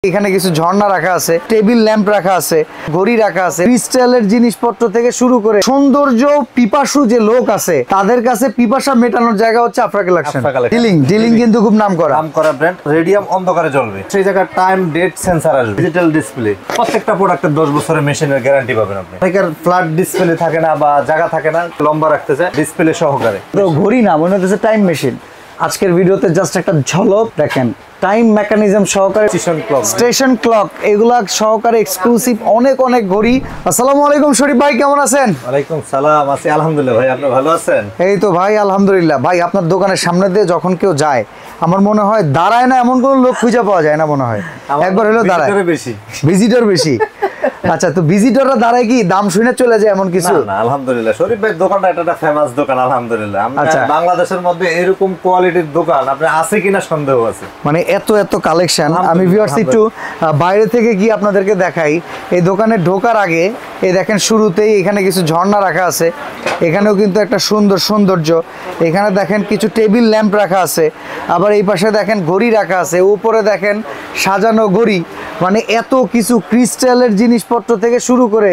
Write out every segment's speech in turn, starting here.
এখানে কিছু ঝর্ণা রাখা আছে, টেবিল ল্যাম্প রাখা আছে, ঘড়ি রাখা আছে, ক্রিস্টালের জিনিসপত্র থেকে শুরু করে সৌন্দর্য পিপাসু যে লোক আছে তাদের কাছে পিপাসা মেটানোর জায়গা হচ্ছে আফরা কালেকশন। ডিলিং কিন্তু খুব নামকরা ব্র্যান্ড। রেডিয়াম অন্ধকারে জ্বলবে, সেই জায়গায় টাইম ডেট সেন্সর আসবে, ডিজিটাল ডিসপ্লে। প্রত্যেকটা প্রোডাক্টের 10 বছরের মেশিনের গ্যারান্টি পাবেন আপনি। অনেকের ফ্ল্যাট ডিসপ্লে থাকে না বা জায়গা থাকে না, লম্বা রাখতে চায় ডিসপ্লে সহকারে। তো ঘড়ি না, মনে হচ্ছে টাইম মেশিন। আজকের ভিডিওতে জাস্ট একটা ঝলক দেখেন, টাইম মেকানিজম সহকারে, স্টেশন ক্লক এগুলা সহকারে এক্সক্লুসিভ অনেক অনেক ঘড়ি। আসসালামু আলাইকুম শরীফ ভাই, কেমন আছেন? ওয়ালাইকুম সালাম, আছি আলহামদুলিল্লাহ। ভাই আপনি ভালো আছেন? এই তো ভাই আলহামদুলিল্লাহ। ভাই আপনার দোকানের সামনে দিয়ে যখন কেউ যায় আমার মনে হয় দাঁড়ায় না এমন কোন লোক খুঁজে পাওয়া যায় না, মনে হয় একবার হলো দাঁড়ায়। ভিজিটর বেশি। আচ্ছা, তো ভিজিটররা দাঁড়ায় কি দাম শুনে চলে যায় এমন কিছু? না আলহামদুলিল্লাহ, শরীফ ভাই দোকানটা একটা ফেমাস দোকান আলহামদুলিল্লাহ। আচ্ছা, বাংলাদেশের মধ্যে এরকম কোয়ালিটির দোকান আপনি আছে কিনা সন্দেহ আছে। মানে এত এত কালেকশন। আমি ভিউয়ার্স একটু বাইরে থেকে কি আপনাদেরকে দেখাই। এই দোকানে ঢোকার আগে এই দেখেন শুরুতেই এখানে কিছু ঝর্ণা রাখা আছে, এখানেও কিন্তু একটা সুন্দর সৌন্দর্য। এখানে দেখেন কিছু টেবিল ল্যাম্প রাখা আছে, আবার এই পাশে দেখেন ঘড়ি রাখা আছে, উপরে দেখেন সাজানো ঘড়ি। মানে এত কিছু ক্রিস্টালের জিনিসপত্র থেকে শুরু করে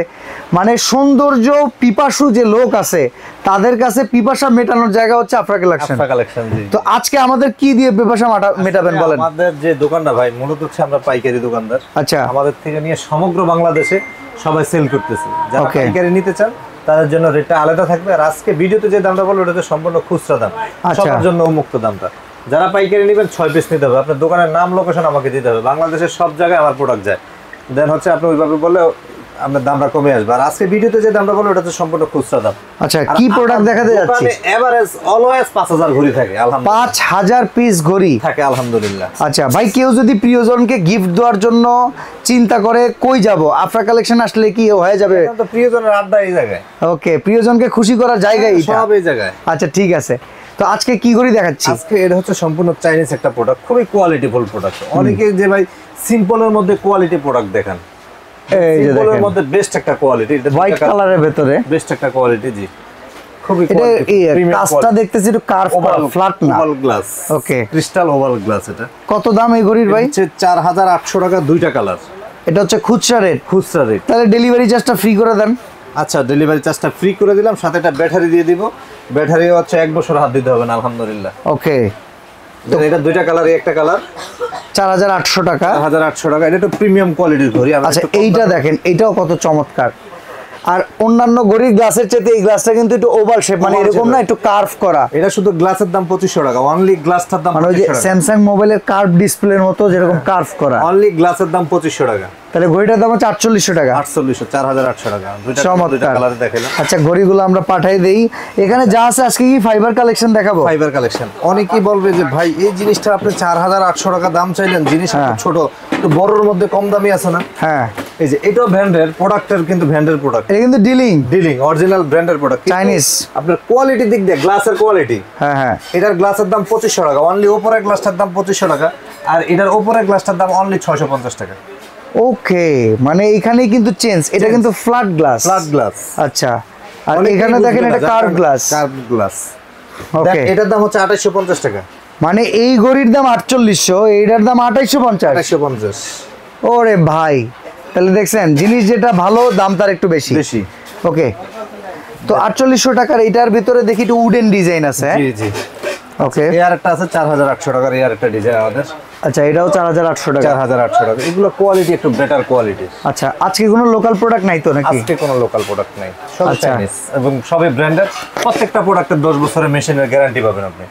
মানে সৌন্দর্য পিপাসু যে লোক আছে তাদের কাছে পিপাসা মেটানোর জায়গা হচ্ছে আফরা কালেকশন। তো আজকে আমাদের কি দিয়ে পিপাসা মেটাবেন বলেন? আমাদের যে দোকানটা ভাই মূলত হচ্ছে আমরা পাইকারি দোকানদার। আচ্ছা, আমাদের থেকে নিয়ে সমগ্র বাংলাদেশে সবাই সেল করতেছে। যারা পাইকারি নিতে চান তাদের জন্য রেটটা আলাদা থাকবে। আর আজকে ভিডিওতে যে দামটা বলবো ওটা সম্পূর্ণ খুচরা দাম, সবার জন্য উন্মুক্ত দামটা। যারা পাইকারি নেবেন 6 পিস নিতে হবে। আপনার দোকানের নাম লোকেশন আমাকে দিতে হবে। বাংলাদেশের সব জায়গায় আমার প্রোডাক্ট যায়। দেন হচ্ছে আপনি ওইভাবে বললে আপনার দামটা কমে আসবে। আর আজকে ভিডিওতে যে দামটা বলবো ওটা তো সম্পূর্ণ খুচরা দাম। আচ্ছা, কি প্রোডাক্ট দেখাতে যাচ্ছি? এভারেজ অলওয়েজ 5000 ঘড়ি থাকে আলহামদুলিল্লাহ। 5000 পিস ঘড়ি থাকে আলহামদুলিল্লাহ। আচ্ছা ভাই, কেউ যদি প্রিয়জনকে গিফট দেওয়ার জন্য চিন্তা করে কই যাব, আফরা কালেকশন আসলে কি হয়ে যাবে? তো প্রিয়জনের আড্ডা এই জায়গায়। ওকে, প্রিয়জনকে খুশি করার জায়গা এটা, সব এই জায়গায়। আচ্ছা ঠিক আছে। তো আজকে কি ঘড়ি দেখাচ্ছি? আজকে এটা হচ্ছে সম্পূর্ণ চাইনিজ একটা প্রোডাক্ট, খুবই কোয়ালিটিফুল প্রোডাক্ট। অনেকে যে ভাই সিম্পলের মধ্যে কোয়ালিটি প্রোডাক্ট দেখান, এই যে দেখেন মধ্যে বেস্ট একটা কোয়ালিটি, এটা হোয়াইট কালারের ভিতরে বেস্ট একটা কোয়ালিটি। জি, খুবই কাজটা দেখতেছি একটু কার্ভ করা, ফ্ল্যাট না, ওভাল গ্লাস। ওকে, ক্রিস্টাল ওভাল গ্লাস। এটা কত দাম এই ঘড়ির ভাই? হচ্ছে 4800 টাকা, দুইটা কালার। এটা হচ্ছে খুচরা রেট। খুচরা রেট। তাহলে ডেলিভারি চার্জটা ফ্রি করে দেন। আচ্ছা, ডেলিভারি চার্জটা ফ্রি করে দিলাম, সাথে একটা ব্যাটারি দিয়ে দিব। ব্যাটারি হচ্ছে 1 বছর হাত দিতে হবে না আলহামদুলিল্লাহ। ওকে, তো এটা দুইটা কালার, একটা কালার 4800 টাকা। 4800 টাকা। এটা একটু প্রিমিয়াম কোয়ালিটির ঘড়ি। আচ্ছা, এইটা দেখেন, এটাও কত চমৎকার। আর অন্যান্য ঘড়ির গ্লাসের চেয়ে এই গ্লাসটা কিন্তু একটু ওভাল শেপ, মানে এরকম না, একটু কার্ভ করা। এটা শুধু গ্লাসের দাম 2500 টাকা, অনলি গ্লাসটার দাম। মানে ওই যে স্যামসাং মোবাইলের কার্ভ ডিসপ্লের মতো যেরকম কার্ভ করা, অনলি গ্লাসের দাম 2500 টাকা। তাহলে ঘড়িটার দাম হচ্ছে 4800 টাকা। 4800 টাকা। চমৎকার কালারে দেখাইলাম। আচ্ছা, ঘড়িগুলো আমরা পাঠাই দেই। এখানে যা আছে আজকে কি ফাইবার কালেকশন দেখাবো? Fibre collection. অনেকেই বলবে যে ভাই এই জিনিসটা আপনি 4800 টাকা দাম চাইলেন, জিনিস ছোট, একটু বড়র মধ্যে কম দামি আছে না? হ্যাঁ, এই যে এটাও ব্র্যান্ডের প্রোডাক্টের, কিন্তু ব্র্যান্ডের প্রোডাক্ট। এটা কিন্তু ডিলিং অরিজিনাল ব্র্যান্ডের প্রোডাক্ট, চাইনিজ। আপনার কোয়ালিটি দিক দিয়ে, গ্লাসের কোয়ালিটি। হ্যাঁ হ্যাঁ, এটার গ্লাসের দাম 2500 টাকা, অনলি উপরের গ্লাসটার দাম 2500 টাকা। আর এটার উপরের গ্লাসটার দাম অনলি 650 টাকা। ওকে, মানে এখানে কিন্তু চেঞ্জ। এটা কিন্তু ফ্ল্যাট গ্লাস। আচ্ছা, আর এখানে দেখেন এটা কার্ভ গ্লাস। ওকে, এটার দাম হচ্ছে 2850 টাকা। মানে এই ঘড়ির দাম 4800, এইটার দাম 2850। ওরে ভাই, তাহলে দেখছেন জিনিস যেটা ভালো দাম তার একটু বেশি। ওকে, তো 4800 টাকার এটার ভিতরে দেখি একটু উডেন ডিজাইন আছে। জি জি, ওকে। এর একটা আছে 4800 টাকার, এর একটা ডিজাইন আমাদের। আচ্ছা, এটাও 4800 টাকা। 4800 টাকা। এগুলো কোয়ালিটি একটু বেটার কোয়ালিটি। আচ্ছা, আজকে কোনো লোকাল প্রোডাক্ট নাই তো নাকি? আজকে কোনো লোকাল প্রোডাক্ট নাই, সব চাইনিজ এবং সবই ব্র্যান্ডেড। প্রত্যেকটা প্রোডাক্টের 10 বছরের মেশিনের গ্যারান্টি পাবেন আপনি।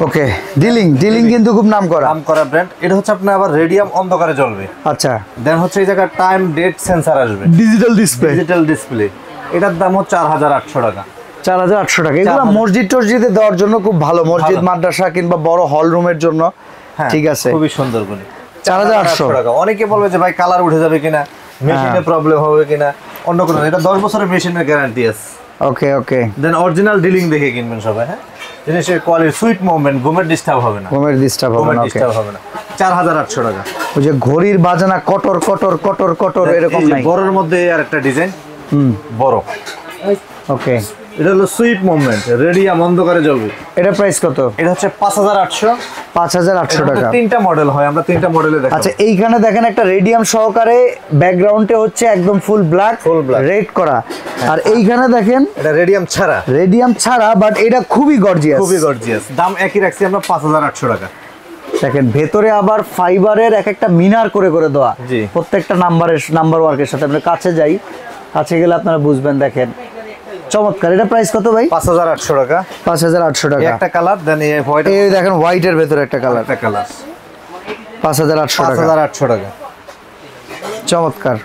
ওকে, ডিলিং কিন্তু খুব নামকরা ব্র্যান্ড। এটা হচ্ছে আপনার আবার রেডিয়াম অন্ধকারে জ্বলবে। আচ্ছা, দেন হচ্ছে এই জায়গায় টাইম ডেট সেন্সর আসবে, ডিজিটাল ডিসপ্লে। এটার দাম হচ্ছে 4800 টাকা। 4800 টাকা। এগুলো মসজিদ টসজিদে দেওয়ার জন্য খুব ভালো, মসজিদ মাদ্রাসা কিংবা বড় হল রুমের জন্য। ঠিক আছে, খুবই সুন্দর করে। 4800 টাকা। অনেকে বলবে যে ভাই কালার উঠে যাবে কিনা, মেশিনে প্রবলেম হবে কিনা, অন্য কোনো। এটা 10 বছরের মেশিনের গ্যারান্টি আছে। ওকে ওকে, দেন অরিজিনাল ডিলিং দেখে কিনবেন সবাই। হ্যাঁ, জিনিসের কোয়ালিটি, সুইট মুভমেন্ট, ঘুমের ডিস্টার্ব হবে না। 4800 টাকা। ওই যে ঘড়ির বাজনা কটর কটর কটর কটর এরকম নাই। বড়র মধ্যে আর একটা ডিজাইন, বড়। ওকে, এটা হলো সুইপ মুভমেন্ট, রেডিয়াম অন্ধকারে জ্বলবে। এটা প্রাইস কত? এটা হচ্ছে 5800। 5800 টাকা। তিনটা মডেল হয়, আমরা তিনটা মডেলে দেখাবো। আচ্ছা এইখানে দেখেন একটা রেডিয়াম সহকারে ব্যাকগ্রাউন্ডে হচ্ছে একদম ফুল ব্ল্যাক রেড করা, আর এইখানে দেখেন এটা রেডিয়াম ছাড়া। রেডিয়াম ছাড়া, বাট এটা খুবই গর্জিয়াস। খুবই গর্জিয়াস। দাম একই রাখছি আমরা 5800 টাকা। দেখেন ভেতরে আবার ফাইবারের এক একটা মিনার করে করে দেওয়া, প্রত্যেকটা নাম্বার ওয়ার্কের সাথে। আমরা কাছে যাই, কাছে গেলে আপনারা বুঝবেন। দেখেন চমৎকার। এটা প্রাইস কত ভাই? 5800 টাকা। 5800 টাকা। একটা কালার দেন, এই হোয়াইট, এই দেখেন হোয়াইটের ভেতরে একটা কালার, একটা কালার। 5800 টাকা। 5800 টাকা। চমৎকার।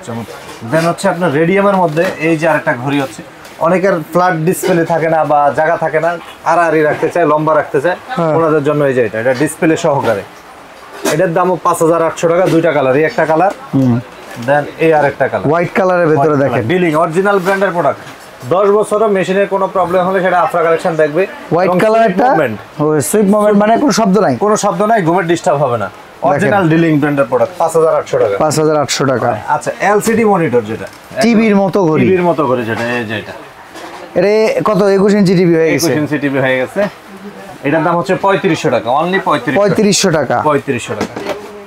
দেন হচ্ছে আপনার রেডিয়ামের মধ্যে এই যে আরেকটা ঘড়ি হচ্ছে, অনেকের ফ্ল্যাট ডিসপ্লে থাকে না বা জায়গা থাকে না, আড়াআড়ি রাখতে চায়, লম্বা রাখতে চায়, ওনাদের জন্য এই যে এটা ডিসপ্লে সহকারে। এটার দামও 5800 টাকা। দুইটা কালার, এই একটা কালার, দেন এই আরেকটা কালার হোয়াইট কালারের ভেতরে। দেখেন ডিলিং অরিজিনাল ব্র্যান্ডের প্রোডাক্ট। 10 বছরও মেশিনের কোনো প্রবলেম হলে সেটা আফরা কালেকশন দেখবে। হোয়াইট কালার একটা সুইপ মোমেন্ট, মানে কোনো শব্দ নাই, কোনো শব্দ নাই, ঘুমের ডিস্টার্ব হবে না। অরিজিনাল ডিলিং ব্র্যান্ডের প্রোডাক্ট। 5800 টাকা। 5800 টাকা। আচ্ছা এলসিডি মনিটর, যেটা টিভির মতো ঘড়ি, টিভির মতো ঘড়ি, যেটা এই যে এটা এর কত? 21 ইঞ্চি টিভি হয়ে গেছে। 21 ইঞ্চি টিভি হয়ে গেছে। এটার দাম হচ্ছে 3500 টাকা। অনলি 3500 টাকা। 3500 টাকা।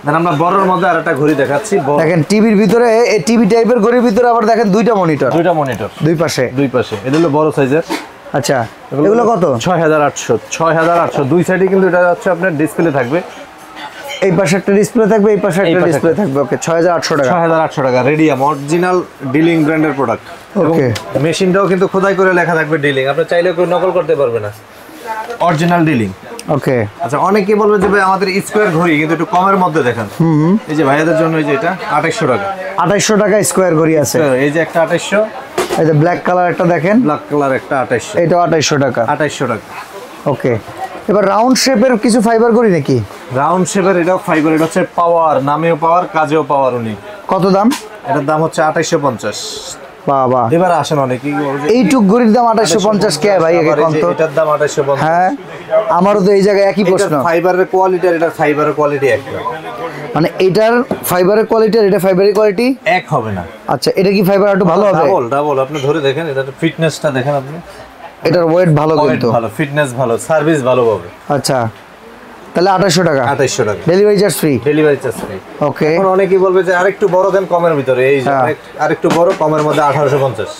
দেন আমরা বড়র মধ্যে আরেকটা ঘড়ি দেখাচ্ছি। দেখেন টিভির ভিতরে, এই টিভি টাইপের ঘড়ির ভিতরে আবার দেখেন দুইটা মনিটর, দুই পাশে। এটা হলো বড় সাইজের। আচ্ছা এগুলো কত? 6800। 6800 দুই সাইডে, কিন্তু এটা হচ্ছে আপনার ডিসপ্লে থাকবে। এই পাশে একটা ডিসপ্লে থাকবে, এই পাশে একটা ডিসপ্লে থাকবে। ওকে 6800 টাকা। 6800 টাকা। রেডিয়াম অরিজিনাল ডিলিং ব্র্যান্ডের প্রোডাক্ট। ওকে মেশিনটাও কিন্তু খোদাই করে লেখা থাকবে ডিলিং, আপনি চাইলে কেউ নকল করতে পারবে না। Original dealing. ওকে। আচ্ছা অনেকেই বলবে যে ভাই আমাদের স্কয়ার ঘড়ি কিন্তু একটু কমের মধ্যে দেখান। এই যে ভাইয়াদের জন্য এই যে এটা 2800 টাকা। 2800 টাকা স্কয়ার ঘড়ি আছে। এই যে একটা 2800। এই যে ব্ল্যাক কালার একটা দেখেন, ব্ল্যাক কালার একটা 2800। এটা 2800 টাকা। 2800 টাকা। ওকে। এবার রাউন্ড শেপের কিছু ফাইবার ঘড়ি নাকি? রাউন্ড শেপের এটাও ফাইবার। এটা হচ্ছে পাওয়ার, নামেও পাওয়ার, কাজেও পাওয়ার। উনি কত দাম? এটার দাম হচ্ছে 2850। বাবা এবার আসেন অনেকেই বলবে এইটুক ঘড়ির দাম 2850 কে ভাই? একে কোন তো? এটার দাম 2850। হ্যাঁ আমারও তো এই জায়গায় একই প্রশ্ন। ফাইবারের কোয়ালিটি আর এটার ফাইবারের কোয়ালিটি এক না, মানে এটার ফাইবারের কোয়ালিটি আর এটা ফাইবারের কোয়ালিটি এক হবে না। আচ্ছা এটা কি ফাইবার একটু ভালো হবে? ডাবল আপনি ধরে দেখেন, এটার ফিটনেসটা দেখেন আপনি। এটার ওয়েট ভালো, কিন্তু ভালো, ফিটনেস ভালো, সার্ভিস ভালো পাবে। আচ্ছা তাহলে 2800 টাকা। 2800 টাকা। Delivery charge free. Delivery charge free. Okay. এখন অনেকেই বলবে যে আরেকটু বড় দেন কমের ভিতরে, এই যে আরেকটু বড় কমের মধ্যে 1850।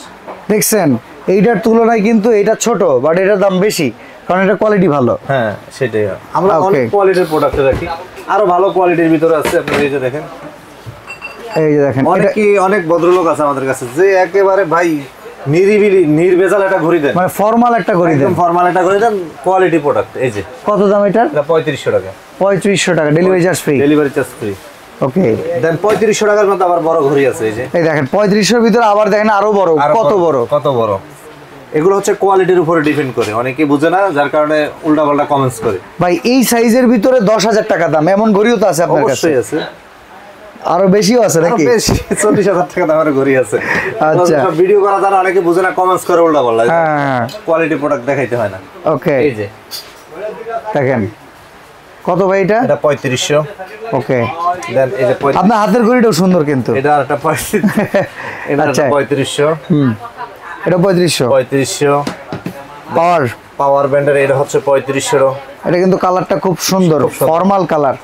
দেখছেন এইটার তুলনায় কিন্তু এটা ছোট, বাট এটার দাম বেশি কারণ এটা কোয়ালিটি ভালো। হ্যাঁ সেটাই। আমরা অনেক কোয়ালিটির প্রোডাক্ট রাখি, আরো ভালো কোয়ালিটির ভিতরে আছে। আপনি এই যে দেখেন, এই যে দেখেন অনেক ভদ্রলোক আছে আমাদের কাছে যে একেবারে ভাই নিরিবিলি নির্ভেজাল একটা ঘড়ি দেন, মানে ফর্মাল একটা ঘড়ি দেন, ফর্মাল একটা ঘড়ি দেন, কোয়ালিটি প্রোডাক্ট। এই যে কত দাম এটার? 3500 টাকা। 3500 টাকা। Delivery charge free. Delivery charge free. Okay. Then 3500 টাকার মধ্যে আবার বড় ঘড়ি আছে। এই যে এই দেখেন 3500 এর ভিতরে আবার দেখেন আরো বড়। কত বড়? কত বড়? এগুলো হচ্ছে কোয়ালিটির উপরে ডিপেন্ড করে, অনেকেই বুঝে না, যার কারণে উল্টাপাল্টা কমেন্টস করে। ভাই এই সাইজের ভিতরে 10000 টাকা দাম, এমন ঘড়িও তো আছে আপনার কাছে? অবশ্যই আছে, আরো বেশিও আছে নাকি? বেশি 40000 টাকা দামের ঘড়ি আছে। আচ্ছা ভিডিও করা জানা অনেকে বুঝে না, কমেন্টস করে উল্টাপাল্টা। হ্যাঁ কোয়ালিটি প্রোডাক্ট দেখাইতে হয় না। ওকে। এই যে দেখেন কত ভাই এটা? এটা 3500। ওকে। দেন এই যে আপনার হাতের ঘড়িটাও সুন্দর কিন্তু। এটা আরেকটা 3500। এটা 3500। এটা 3500। পাওয়ার ব্যান্ডের এটা হচ্ছে 3500। এটা কিন্তু কালারটা খুব সুন্দর, ফর্মাল কালার।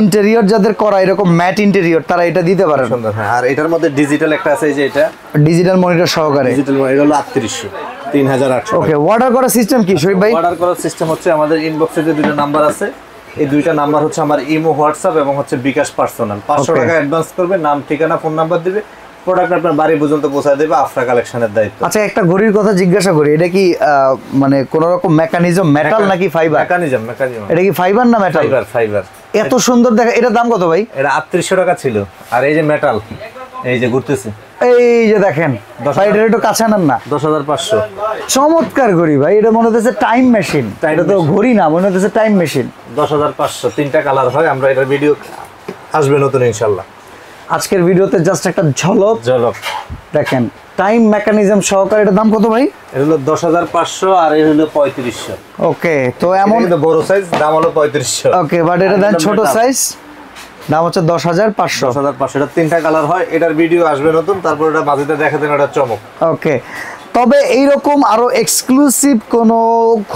ইন্টেরিয়র যাদের করা এরকম ম্যাট ইন্টেরিয়র তারা এটা দিতে পারে সুন্দর। হ্যাঁ আর এটার মধ্যে ডিজিটাল একটা আছে, এই যে এটা ডিজিটাল মনিটর সহকারে। ডিজিটাল মনিটর হলো 3800। 3800। ওকে। অর্ডার করার সিস্টেম কি শরীফ ভাই? অর্ডার করার সিস্টেম হচ্ছে আমাদের ইনবক্সে যে দুটো নাম্বার আছে, এই দুইটা নাম্বার হচ্ছে আমার ইমো, হোয়াটসঅ্যাপ এবং হচ্ছে বিকাশ পার্সোনাল। 500 টাকা অ্যাডভান্স করবে, নাম ঠিকানা ফোন নাম্বার দিবে, প্রোডাক্ট আপনার বাড়ি পর্যন্ত পৌঁছায় দেবে, আফরা কালেকশনের দায়িত্ব। আচ্ছা একটা ঘড়ির কথা জিজ্ঞাসা করি, এটা কি মানে কোন রকম মেকানিজম মেটাল নাকি ফাইবার? মেকানিজম। এটা কি ফাইবার না মেটাল? ফাইবার। এত সুন্দর দেখা। এটার দাম কত ভাই? এটা 3800 টাকা ছিল। আর এই যে মেটাল, এই যে ঘুরতেছে, এই যে দেখেন ভাই, এটা একটু কাছে আনেন না। 10500। চমৎকার ঘড়ি ভাই, এটা মনে হচ্ছে টাইম মেশিন। এটা তো ঘড়ি না, মনে হচ্ছে টাইম মেশিন। 10500। তিনটা কালার হয়, আমরা এটার ভিডিও আসবে নতুন ইনশাআল্লাহ। আজকের ভিডিওতে জাস্ট একটা ঝলক দেখেন, টাইম মেকানিজম সহকারে। এটার দাম কত ভাই? এটা হলো 10500 আর এই হলো 3500। ওকে। তো এমন বড় সাইজ, দাম হলো 3500। ওকে, বাট এটা দেন ছোট সাইজ, দাম হচ্ছে 10500। 10500। এটা তিনটা কালার হয়, এটার ভিডিও আসবে নতুন, তারপর এটা বাজেটে দেখা দেন, এটা চমক। ওকে। তবে এইরকম আরো এক্সক্লুসিভ কোনো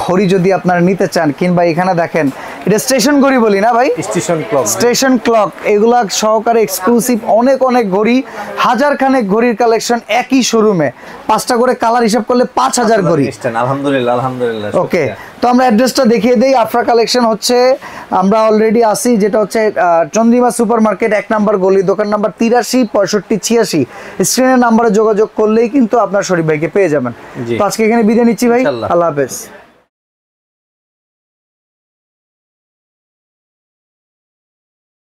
ঘড়ি যদি আপনারা নিতে চান, কিংবা এখানে দেখেন এটা স্টেশন ঘড়ি বলি না ভাই, স্টেশন ক্লক, এগুলা সহকারে এক্সক্লুসিভ অনেক অনেক ঘড়ি, হাজার খানেক ঘড়ির কালেকশন একই শোরুমে, 5টা করে কালার হিসাব করলে 5000 ঘড়ি। আলহামদুলিল্লাহ আলহামদুলিল্লাহ। ওকে, তো আমরা অ্যাড্রেসটা দেখিয়ে দেই। আফরা কালেকশন হচ্ছে, আমরা অলরেডি আসি, যেটা হচ্ছে চন্দ্রিমা সুপার মার্কেট 1 নম্বর গলি, দোকান নাম্বার 83 65 86। স্ক্রিনের নাম্বারে যোগাযোগ করলেই কিন্তু আপনার শরীফ ভাইকে পেয়ে যাবেন। তো আজকে এখানে বিদায় নিচ্ছি ভাই, আল্লাহ হাফেজ।